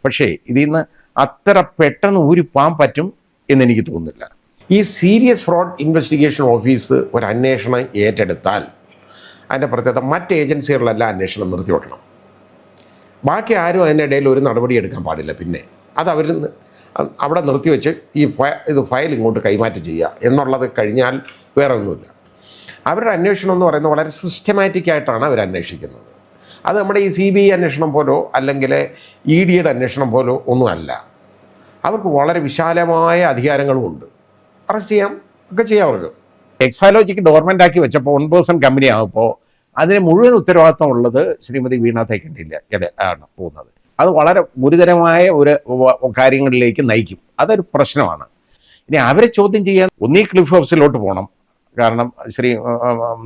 പക്ഷേ ഇതിൽ നിന്ന് അത്ര പെട്ടെന്ന് ഊരിപ്പോകാൻ പറ്റും എന്നെനിക്ക് തോന്നുന്നില്ല. ഈ സീരിയസ് ഫ്രോഡ് ഇൻവെസ്റ്റിഗേഷൻ ഓഫീസ് ഒരു അന്വേഷണം ഏറ്റെടുത്താൽ അതിൻ്റെ പ്രത്യേകത മറ്റ് ഏജൻസികളിലെല്ലാം അന്വേഷണം നിർത്തിവെക്കണം. ബാക്കി ആരും അതിനിടയിൽ ഒരു നടപടി എടുക്കാൻ പാടില്ല. പിന്നെ അത് അവർ അവിടെ നിർത്തിവെച്ച് ഇത് ഫയൽ ഇങ്ങോട്ട് കൈമാറ്റം ചെയ്യുക എന്നുള്ളത് കഴിഞ്ഞാൽ വേറെ ഒന്നുമില്ല. അവരുടെ അന്വേഷണം എന്ന് പറയുന്നത് വളരെ സിസ്റ്റമാറ്റിക് ആയിട്ടാണ് അവർ അന്വേഷിക്കുന്നത്. അത് നമ്മുടെ ഈ CBI അന്വേഷണം പോലോ അല്ലെങ്കിൽ EDയുടെ അന്വേഷണം പോലോ ഒന്നുമല്ല. അവർക്ക് വളരെ വിശാലമായ അധികാരങ്ങളുമുണ്ട്. അറസ്റ്റ് ചെയ്യാം, ഒക്കെ ചെയ്യാം അവർക്ക്. എക്സാലോജിക്ക് ഡോർമെൻ്റ് ആക്കി വെച്ചപ്പോൾ 1% കമ്പനി ആകുമ്പോൾ അതിന് മുഴുവൻ ഉത്തരവാദിത്വം ഉള്ളത് ശ്രീമതി വീണ തൈക്കണ്ടിയിലെ ആണ് പോകുന്നത്. അത് വളരെ ഗുരുതരമായ ഒരു കാര്യങ്ങളിലേക്ക് നയിക്കും. അതൊരു പ്രശ്നമാണ്. ഇനി അവരെ ചോദ്യം ചെയ്യാൻ ഒന്നീ ക്ലിഫ് ഹൗസിലോട്ട് പോകണം. കാരണം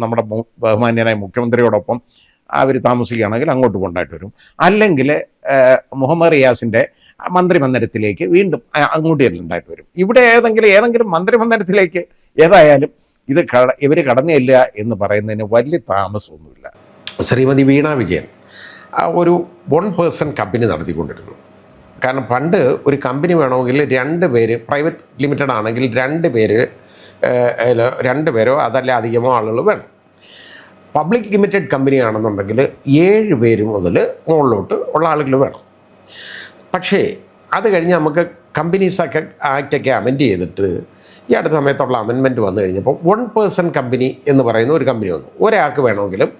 നമ്മുടെ ബഹുമാന്യനായ മുഖ്യമന്ത്രിയോടൊപ്പം അവർ താമസിക്കുകയാണെങ്കിൽ അങ്ങോട്ട് കൊണ്ടായിട്ട് വരും. അല്ലെങ്കിൽ മുഹമ്മദ് റിയാസിൻ്റെ മന്ത്രിമന്ദിരത്തിലേക്ക് വീണ്ടും അങ്ങോട്ട് ചെല്ലുണ്ടായിട്ട് വരും. ഇവിടെ ഏതെങ്കിലും മന്ത്രിമന്ദിരത്തിലേക്ക് ഏതായാലും ഇവർ കടന്നില്ല എന്ന് പറയുന്നതിന് വലിയ താമസമൊന്നുമില്ല. ശ്രീമതി വീണ വിജയൻ ഒരു 1% കമ്പനി നടത്തിക്കൊണ്ടിരുന്നു. കാരണം പണ്ട് ഒരു കമ്പനി വേണമെങ്കിൽ 2 പേര്, പ്രൈവറ്റ് ലിമിറ്റഡ് ആണെങ്കിൽ 2 പേരോ അതല്ല അധികമോ ആളുകൾ വേണം. പബ്ലിക് ലിമിറ്റഡ് കമ്പനി ആണെന്നുണ്ടെങ്കിൽ 7 പേര് മുതൽ മുകളിലോട്ട് ഉള്ള ആളുകൾ വേണം. പക്ഷേ അത് കഴിഞ്ഞ് നമുക്ക് കമ്പനീസ് ആക്റ്റൊക്കെ അമെൻഡ് ചെയ്തിട്ട് ഈ അടുത്ത സമയത്തുള്ള അമെൻമെൻറ്റ് വന്നു കഴിഞ്ഞപ്പോൾ 1% കമ്പനി എന്ന് പറയുന്ന ഒരു കമ്പനി വന്നു. ഒരാൾക്ക് വേണമെങ്കിലും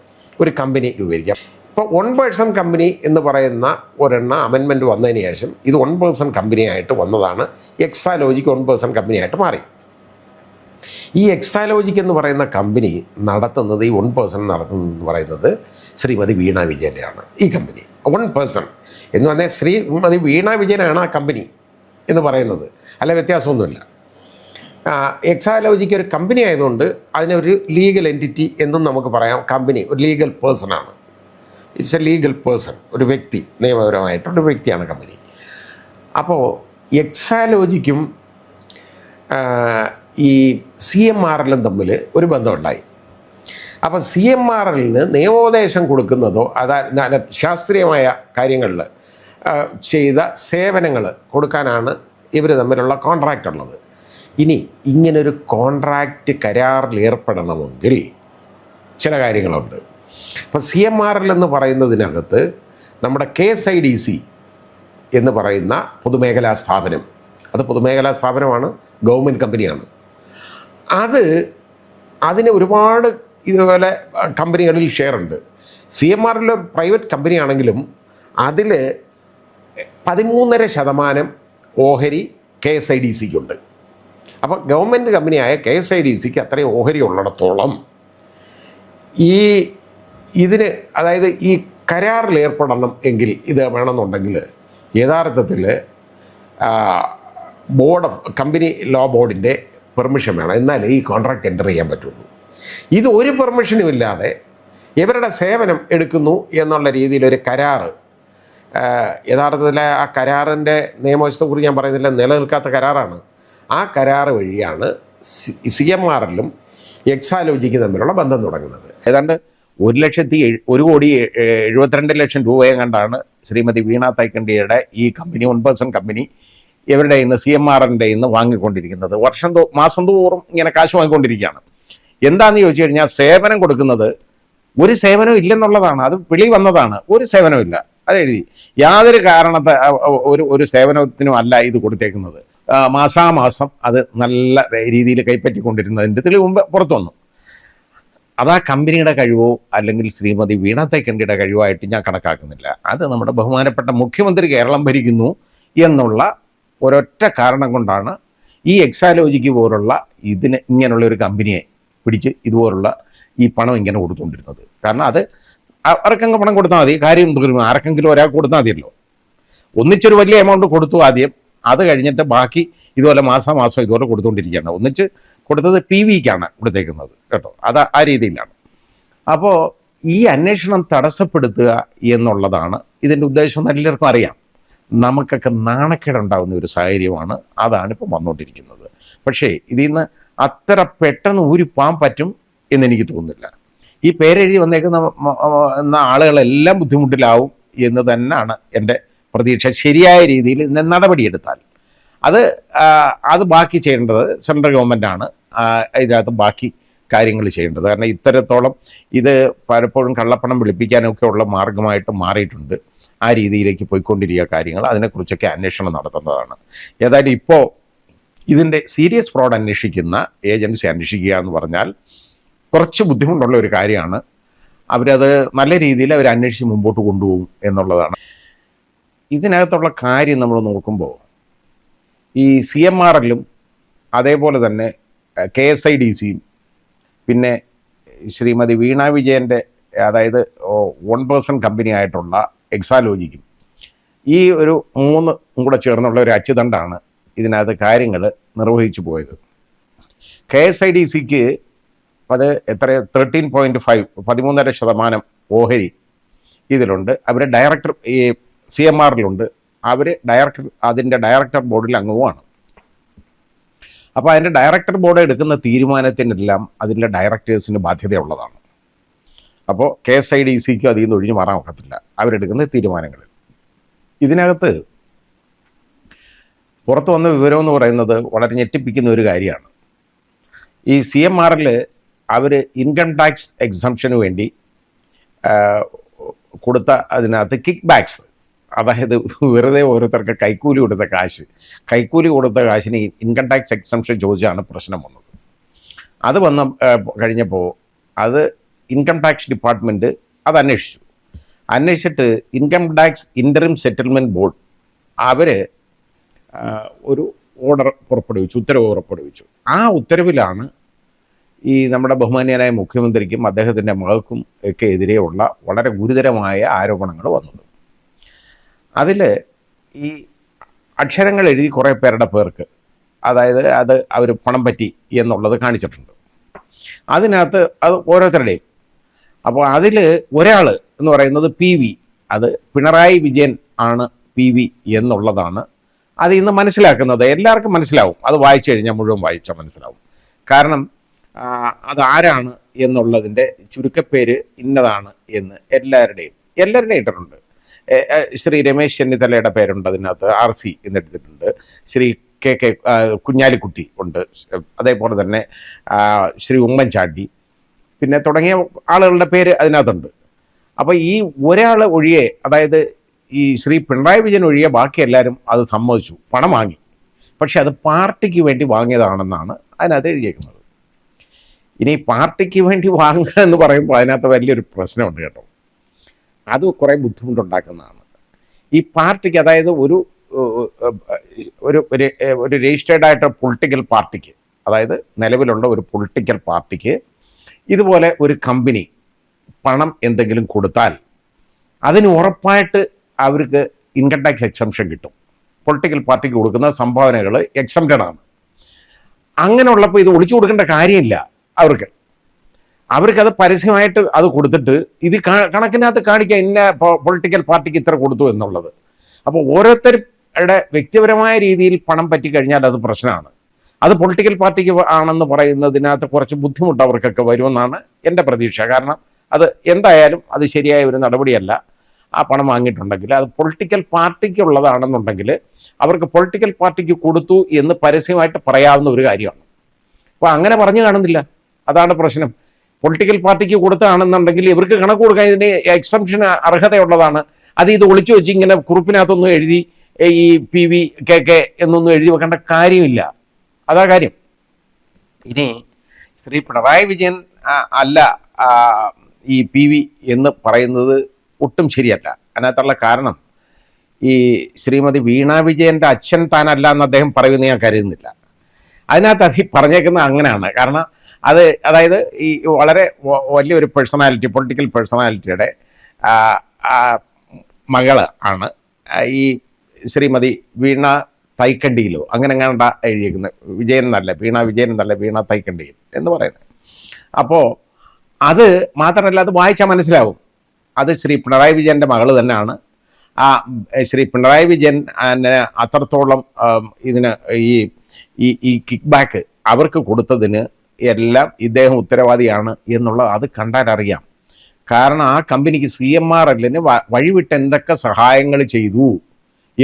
ഒരു കമ്പനി രൂപീകരിക്കാം. ഇപ്പോൾ 1% കമ്പനി എന്ന് പറയുന്ന ഒരെണ്ണം അമെൻമെൻറ്റ് വന്നതിന് ശേഷം ഇത് 1% കമ്പനിയായിട്ട് വന്നതാണ്. എക്സാലോജിക്ക് 1% കമ്പനിയായിട്ട് മാറി. ഈ എക്സാലോജിക് എന്ന് പറയുന്ന കമ്പനി നടത്തുന്നത്, ഈ 1% നടത്തുന്നതെന്ന് പറയുന്നത് ശ്രീമതി വീണ വിജയൻ്റെയാണ്. ഈ കമ്പനി 1% എന്ന് പറഞ്ഞാൽ ശ്രീമതി വീണ വിജയനാണ് ആ കമ്പനി എന്ന് പറയുന്നത്, അല്ല വ്യത്യാസമൊന്നുമില്ല. എക്സാലോജിക്ക് ഒരു കമ്പനി ആയതുകൊണ്ട് അതിനൊരു ലീഗൽ എൻറ്റിറ്റി എന്നും നമുക്ക് പറയാം. കമ്പനി ഒരു ലീഗൽ പേഴ്സണാണ്. ഇറ്റ്സ് എ ലീഗൽ പേഴ്സൺ, ഒരു വ്യക്തി, നിയമപരമായിട്ടൊരു വ്യക്തിയാണ് കമ്പനി. അപ്പോൾ എക്സാലോജിക്കും ഈ CMRL തമ്മിൽ ഒരു ബന്ധമുണ്ടായി. അപ്പോൾ CMRLന് നിയമോപദേശം കൊടുക്കുന്നതോ അതായത് ശാസ്ത്രീയമായ കാര്യങ്ങളിൽ ചെയ്ത സേവനങ്ങൾ കൊടുക്കാനാണ് ഇവർ തമ്മിലുള്ള കോൺട്രാക്റ്റ് ഉള്ളത്. ഇനി ഇങ്ങനൊരു കോൺട്രാക്റ്റ് കരാറിൽ ഏർപ്പെടണമെങ്കിൽ ചില കാര്യങ്ങളുണ്ട്. അപ്പോൾ CMRL എന്ന് പറയുന്നതിനകത്ത് നമ്മുടെ KSIDC എന്ന് പറയുന്ന പൊതുമേഖലാ സ്ഥാപനം, അത് പൊതുമേഖലാ സ്ഥാപനമാണ്, ഗവൺമെൻറ് കമ്പനിയാണ്. അതിന് ഒരുപാട് ഇതുപോലെ കമ്പനികളിൽ ഷെയർ ഉണ്ട്. CMRL പ്രൈവറ്റ് കമ്പനി ആണെങ്കിലും അതിൽ 13.5% ഓഹരി KSIDCക്കുണ്ട്. അപ്പോൾ ഗവൺമെൻറ് കമ്പനിയായ KSIDCക്ക് അത്രയും ഓഹരി ഉള്ളിടത്തോളം ഇതിന്, അതായത് ഈ കരാറിൽ ഏർപ്പെടണം എങ്കിൽ, ഇത് വേണമെന്നുണ്ടെങ്കിൽ യഥാർത്ഥത്തിൽ കമ്പനി ലോ ബോർഡിൻ്റെ പെർമിഷൻ വേണം. എന്നാലേ ഈ കോൺട്രാക്റ്റ് എൻ്റർ ചെയ്യാൻ പറ്റുള്ളൂ. ഇത് ഒരു പെർമിഷനും ഇല്ലാതെ ഇവരുടെ സേവനം എടുക്കുന്നു എന്നുള്ള രീതിയിലൊരു കരാറ്, യഥാർത്ഥത്തിൽ ആ കരാറിൻ്റെ നിയമവശത്തെക്കുറിച്ച് ഞാൻ പറയുന്നില്ല, നിലനിൽക്കാത്ത കരാറാണ്. ആ കരാറ് വഴിയാണ് CMRLും എക്സാലോജിക്ക് തമ്മിലുള്ള ബന്ധം തുടങ്ങുന്നത്. ഏതാണ്ട് 1,72,00,000 രൂപയെ കണ്ടാണ് ശ്രീമതി വീണ തൈക്കണ്ടിയുടെ ഈ കമ്പനി 1% കമ്പനി ഇവരുടെ ഇന്ന് CMRLൻ്റെ ഇന്ന് വാങ്ങിക്കൊണ്ടിരിക്കുന്നത്. മാസം തോറും ഇങ്ങനെ കാശ് വാങ്ങിക്കൊണ്ടിരിക്കുകയാണ്. എന്താണെന്ന് ചോദിച്ചു കഴിഞ്ഞാൽ സേവനം കൊടുക്കുന്നത് ഒരു സേവനവും ഇല്ലെന്നുള്ളതാണ്. അത് വിളി വന്നതാണ്. ഒരു സേവനവും ഇല്ല, അതെഴുതി. യാതൊരു ഒരു സേവനത്തിനും അല്ല ഇത് കൊടുത്തേക്കുന്നത്. മാസാമാസം അത് നല്ല രീതിയിൽ കൈപ്പറ്റിക്കൊണ്ടിരുന്നതിൻ്റെ തെളിവ് മുമ്പ് പുറത്തു വന്നു. അത് ആ കമ്പനിയുടെ കഴിവോ അല്ലെങ്കിൽ ശ്രീമതി വീണ തൈക്കണ്ടിയുടെ കഴിവായിട്ട് ഞാൻ കണക്കാക്കുന്നില്ല. അത് നമ്മുടെ ബഹുമാനപ്പെട്ട മുഖ്യമന്ത്രി കേരളം ഭരിക്കുന്നു എന്നുള്ള ഒരൊറ്റ കാരണം കൊണ്ടാണ് ഈ എക്സാലോജിക്ക് പോലുള്ള ഇങ്ങനെയുള്ള ഒരു കമ്പനിയെ പിടിച്ച് ഇതുപോലുള്ള ഈ പണം ഇങ്ങനെ കൊടുത്തുകൊണ്ടിരുന്നത്. കാരണം അത് ആർക്കെങ്കിലും പണം കൊടുത്താൽ മതി, കാര്യം തീർന്നു. ആർക്കെങ്കിലും ഒരാൾക്ക് കൊടുത്താൽ മതിയല്ലോ. ഒന്നിച്ചൊരു വലിയ എമൗണ്ട് കൊടുത്തു ആദ്യം, അത് കഴിഞ്ഞിട്ട് ബാക്കി ഇതുപോലെ മാസം ഇതുപോലെ കൊടുത്തുകൊണ്ടിരിക്കുകയാണ്. ഒന്നിച്ച് കൊടുത്തത് PVക്കാണ് കൊടുത്തേക്കുന്നത് കേട്ടോ. അത് ആ രീതിയിലാണ്. അപ്പോൾ ഈ അന്വേഷണം തടസ്സപ്പെടുത്തുക എന്നുള്ളതാണ് ഇതിൻ്റെ ഉദ്ദേശം. എല്ലാവർക്കും അറിയാം. നമുക്കൊക്കെ നാണക്കേടുണ്ടാകുന്ന ഒരു സാഹചര്യമാണ്. അതാണിപ്പോൾ വന്നുകൊണ്ടിരിക്കുന്നത്. പക്ഷേ ഇതിൽ നിന്ന് അത്ര പെട്ടെന്ന് ഊരിപ്പോകാൻ പറ്റും എന്നെനിക്ക് തോന്നുന്നില്ല. ഈ പേരെഴുതി വന്നേക്കുന്ന ആളുകളെല്ലാം ബുദ്ധിമുട്ടിലാവും എന്ന് തന്നെയാണ് എൻ്റെ പ്രതീക്ഷ. ശരിയായ രീതിയിൽ ഇതിനെ നടപടിയെടുത്താൽ അത് അത് ബാക്കി ചെയ്യേണ്ടത് സെൻട്രൽ ഗവൺമെൻറ്റാണ്. ഇതിനകത്ത് ബാക്കി കാര്യങ്ങൾ ചെയ്യേണ്ടത്. കാരണം ഇത്തരത്തോളം ഇത് പലപ്പോഴും കള്ളപ്പണം വെളുപ്പിക്കാനൊക്കെ ഉള്ള മാർഗമായിട്ട് മാറിയിട്ടുണ്ട്. ആ രീതിയിലേക്ക് പോയിക്കൊണ്ടിരിക്കുക കാര്യങ്ങൾ. അതിനെക്കുറിച്ചൊക്കെ അന്വേഷണം നടത്തേണ്ടതാണ്. ഏതായാലും ഇപ്പോൾ ഇതിൻ്റെ സീരിയസ് ഫ്രോഡ് അന്വേഷിക്കുന്ന ഏജൻസി അന്വേഷിക്കുക എന്ന് പറഞ്ഞാൽ കുറച്ച് ബുദ്ധിമുട്ടുള്ള ഒരു കാര്യമാണ്. അവരത് നല്ല രീതിയിൽ അവർ അന്വേഷിച്ച് മുമ്പോട്ട് കൊണ്ടുപോകും എന്നുള്ളതാണ്. ഇതിനകത്തുള്ള കാര്യം നമ്മൾ നോക്കുമ്പോൾ ഈ CMRLലും അതേപോലെ തന്നെ KSIDCയും പിന്നെ ശ്രീമതി വീണ വിജയൻ്റെ അതായത് 1% കമ്പനി ആയിട്ടുള്ള എക്സാലോജിക്കും ഈ ഒരു 3 കൂടെ ചേർന്നുള്ള ഒരു അച്ചുതണ്ടാണ് ഇതിനകത്ത് കാര്യങ്ങൾ നിർവഹിച്ചു പോയത്. KSIDCക്ക് അത് എത്ര 13.5 13.5% ഓഹരി ഇതിലുണ്ട്. അവർ ഡയറക്ടർ ഈ CMRലുണ്ട്. അവർ അതിൻ്റെ ഡയറക്ടർ ബോർഡിൽ അംഗവുമാണ്. അപ്പോൾ അതിൻ്റെ ഡയറക്ടർ ബോർഡ് എടുക്കുന്ന തീരുമാനത്തിനെല്ലാം അതിൻ്റെ ഡയറക്ടേഴ്സിന് ബാധ്യതയുള്ളതാണ്. അപ്പോൾ KSIDCക്കും അതിൽ നിന്ന് ഒഴിഞ്ഞു മാറാൻ ഒക്കത്തില്ല അവരെടുക്കുന്ന തീരുമാനങ്ങളിൽ. ഇതിനകത്ത് പുറത്തു വന്ന വിവരം എന്ന് പറയുന്നത് വളരെ ഞെട്ടിപ്പിക്കുന്ന ഒരു കാര്യമാണ്. ഈ CMRൽ അവർ ഇൻകം ടാക്സ് എക്സംഷന് വേണ്ടി കൊടുത്ത അതിനകത്ത് കിക്ക് ബാക്സ്, അതായത് വെറുതെ ഓരോരുത്തർക്ക് കൈക്കൂലി കൊടുത്ത കാശിന് ഇൻകം ടാക്സ് എക്സംഷൻ ചോദിച്ചാണ് പ്രശ്നം വന്നത്. അത് കഴിഞ്ഞപ്പോൾ അത് ഇൻകം ടാക്സ് ഡിപ്പാർട്ട്മെൻറ്റ് അത് അന്വേഷിച്ചിട്ട് income tax interim settlement board അവർ ഒരു ഉത്തരവ് പുറപ്പെടുവിച്ചു. ആ ഉത്തരവിലാണ് ഈ നമ്മുടെ ബഹുമാന്യനായ മുഖ്യമന്ത്രിക്കും അദ്ദേഹത്തിൻ്റെ മകൾക്കും ഒക്കെ എതിരെയുള്ള വളരെ ഗുരുതരമായ ആരോപണങ്ങൾ വന്നത്. അതിൽ ഈ അക്ഷരങ്ങൾ എഴുതി കുറേ പേർക്ക് അതായത് അത് അവർ പണം പറ്റി എന്നുള്ളത് കാണിച്ചിട്ടുണ്ട്. അതിനകത്ത് അത് ഓരോരുത്തരുടെയും. അപ്പോൾ അതിൽ ഒരാൾ എന്ന് പറയുന്നത് PV, അത് പിണറായി വിജയൻ ആണ് PV എന്നുള്ളതാണ്. അത് ഇന്ന് മനസ്സിലാക്കുന്നത് എല്ലാവർക്കും മനസ്സിലാവും. അത് വായിച്ചു കഴിഞ്ഞാൽ മുഴുവൻ വായിച്ചാൽ മനസ്സിലാവും. കാരണം അതാരാണ് എന്നുള്ളതിൻ്റെ ചുരുക്കപ്പേര് ഇന്നതാണ് എന്ന് എല്ലാവരുടെയും ഇട്ടിട്ടുണ്ട്. ശ്രീ രമേശ് ചെന്നിത്തലയുടെ പേരുണ്ട് അതിനകത്ത്, RC എന്നെടുത്തിട്ടുണ്ട്. ശ്രീ KK കുഞ്ഞാലിക്കുട്ടി ഉണ്ട്. അതേപോലെ തന്നെ ശ്രീ ഉമ്മൻചാണ്ടി പിന്നെ തുടങ്ങിയ ആളുകളുടെ പേര് അതിനകത്തുണ്ട്. അപ്പോൾ ഈ ഒരാൾ ഒഴികെ, അതായത് ഈ ശ്രീ പിണറായി വിജയൻ ഒഴികെ ബാക്കി എല്ലാവരും അത് സമ്മതിച്ചു, പണം വാങ്ങി. പക്ഷെ അത് പാർട്ടിക്ക് വേണ്ടി വാങ്ങിയതാണെന്നാണ് അതിനകത്ത് എഴുതിയേക്കുന്നത്. ഇനി പാർട്ടിക്ക് വേണ്ടി വാങ്ങുക എന്ന് പറയുമ്പോൾ അതിനകത്ത് വലിയൊരു പ്രശ്നമുണ്ട് കേട്ടോ. അത് കുറേ ബുദ്ധിമുട്ടുണ്ടാക്കുന്നതാണ്. ഈ പാർട്ടിക്ക്, അതായത് ഒരു രജിസ്റ്റേർഡ് ആയിട്ട് പൊളിറ്റിക്കൽ പാർട്ടിക്ക്, അതായത് നിലവിലുള്ള ഒരു പൊളിറ്റിക്കൽ പാർട്ടിക്ക് ഇതുപോലെ ഒരു കമ്പനി പണം എന്തെങ്കിലും കൊടുത്താൽ അതിന് ഉറപ്പായിട്ട് അവർക്ക് ഇൻകം ടാക്സ് എക്സംഷൻ കിട്ടും. പൊളിറ്റിക്കൽ പാർട്ടിക്ക് കൊടുക്കുന്ന സംഭാവനകൾ എക്സംപ്റ്റഡ് ആണ്. അങ്ങനെ ഉള്ളപ്പോൾ ഇത് ഒളിച്ചു കൊടുക്കേണ്ട കാര്യമില്ല. അവർക്കത് പരസ്യമായിട്ട് അത് കൊടുത്തിട്ട് ഇത് കണക്കിനകത്ത് കാണിക്കുക, ഇന്ന പൊളിറ്റിക്കൽ പാർട്ടിക്ക് ഇത്ര കൊടുത്തു എന്നുള്ളത്. അപ്പോൾ ഓരോരുത്തരുടെ വ്യക്തിപരമായ രീതിയിൽ പണം പറ്റിക്കഴിഞ്ഞാൽ അത് പ്രശ്നമാണ്. അത് പൊളിറ്റിക്കൽ പാർട്ടിക്ക് ആണെന്ന് പറയുന്നതിനകത്ത് കുറച്ച് ബുദ്ധിമുട്ട് അവർക്കൊക്കെ വരുമെന്നാണ് എൻ്റെ പ്രതീക്ഷ. കാരണം അത് എന്തായാലും അത് ശരിയായ ഒരു നടപടിയല്ല. ആ പണം വാങ്ങിയിട്ടുണ്ടെങ്കിൽ അത് പൊളിറ്റിക്കൽ പാർട്ടിക്കുള്ളതാണെന്നുണ്ടെങ്കിൽ അവർക്ക് പൊളിറ്റിക്കൽ പാർട്ടിക്ക് കൊടുത്തു എന്ന് പരസ്യമായിട്ട് പറയാവുന്ന ഒരു കാര്യമാണ്. അപ്പോൾ അങ്ങനെ പറഞ്ഞു കാണുന്നില്ല, അതാണ് പ്രശ്നം. പൊളിറ്റിക്കൽ പാർട്ടിക്ക് കൊടുത്തതാണെന്നുണ്ടെങ്കിൽ ഇവർക്ക് കണക്ക് കൊടുക്കാൻ ഇതിന് എക്സംഷൻ അർഹതയുള്ളതാണ്. അത് ഇത് ഒളിച്ചു വെച്ച് ഇങ്ങനെ കുറിപ്പിനകത്തൊന്നും എഴുതി ഈ PV KK എന്നൊന്നും എഴുതി വെക്കേണ്ട കാര്യമില്ല. അതാ കാര്യം. ഇനി ശ്രീ പിണറായി വിജയൻ അല്ല ഈ PV എന്ന് പറയുന്നത് ഒട്ടും ശരിയല്ല. അതിനകത്തുള്ള കാരണം ഈ ശ്രീമതി വീണ വിജയൻ്റെ അച്ഛൻ താനല്ല എന്ന് അദ്ദേഹം പറയുമെന്ന് ഞാൻ കരുതുന്നില്ല. അതിനകത്ത് അത് പറഞ്ഞേക്കുന്നത് അങ്ങനെയാണ്. കാരണം അതായത് ഈ വളരെ വലിയൊരു പേഴ്സണാലിറ്റി, പൊളിറ്റിക്കൽ പേഴ്സണാലിറ്റിയുടെ മകള് ആണ് ഈ ശ്രീമതി വീണ തൈക്കണ്ടിയിലോ അങ്ങനെ കണ്ട എഴുതിയിരിക്കുന്നത്. വിജയൻ എന്നല്ല, വീണ വിജയൻ എന്നല്ല, വീണ തൈക്കണ്ടിയിൽ എന്ന് പറയുന്നത്. അപ്പോൾ അത് മാത്രമല്ല, അത് വായിച്ചാൽ മനസ്സിലാവും അത് ശ്രീ പിണറായി വിജയൻ്റെ മകള് തന്നെയാണ്. ആ ശ്രീ പിണറായി വിജയൻ അത്രത്തോളം ഇതിന് ഈ കിക്ക് ബാക്ക് അവർക്ക് കൊടുത്തതിന് എല്ലാം ഇദ്ദേഹം ഉത്തരവാദിയാണ് എന്നുള്ളത് അത് കണ്ടാൽ അറിയാം. കാരണം ആ കമ്പനിക്ക് CMRLന് വഴിവിട്ട് എന്തൊക്കെ സഹായങ്ങൾ ചെയ്തു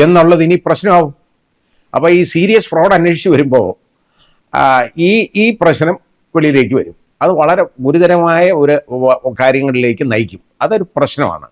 എന്നുള്ളത് ഇനി പ്രശ്നമാവും. അപ്പോൾ ഈ സീരിയസ് ഫ്രോഡ് അന്വേഷിച്ച് വരുമ്പോൾ ഈ പ്രശ്നം വെളിയിലേക്ക് വരും. അത് വളരെ ഗുരുതരമായ ഒരു കാര്യങ്ങളിലേക്ക് നയിക്കും. അതൊരു പ്രശ്നമാണ്.